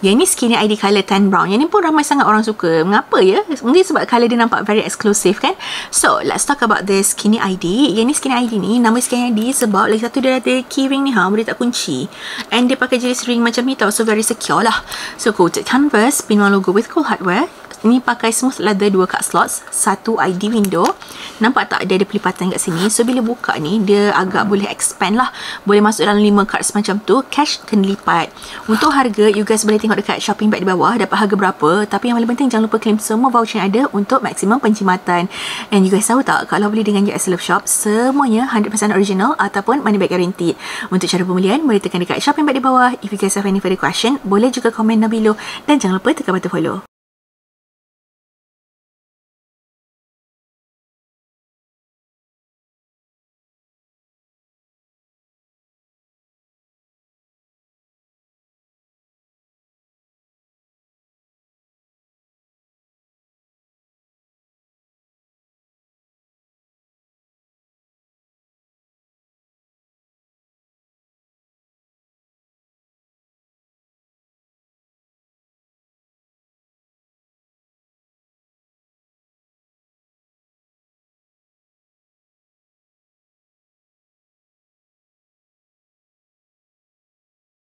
Yang ni Skinny ID colour tan brown. Yang ni pun ramai sangat orang suka. Mengapa ya? Mungkin sebab colour dia nampak very exclusive kan. So let's talk about the Skinny ID. Yang ni Skinny ID ni, nama Skinny ID sebab lagi satu dia ada keyring ni, boleh tak kunci. And dia pakai jenis ring macam ni tau, so very secure lah. So coated canvas, pin one logo with cool hardware. Ni pakai smooth leather 2 card slots, 1 ID window. Nampak tak dia ada pelipatan kat sini. So bila buka ni dia agak boleh expand lah. Boleh masuk dalam 5 cards macam tu. Cash kena lipat. Untuk harga, you guys boleh tengok dekat shopping bag di bawah dapat harga berapa. Tapi yang paling penting jangan lupa claim semua voucher yang ada untuk maksimum penjimatan. And you guys tahu tak, kalau beli dengan US Love Shop, semuanya 100% original ataupun money back guaranteed. Untuk cara pembelian boleh tekan dekat shopping bag di bawah. If you guys have any further question, boleh juga komen down below. Dan jangan lupa tekan button follow.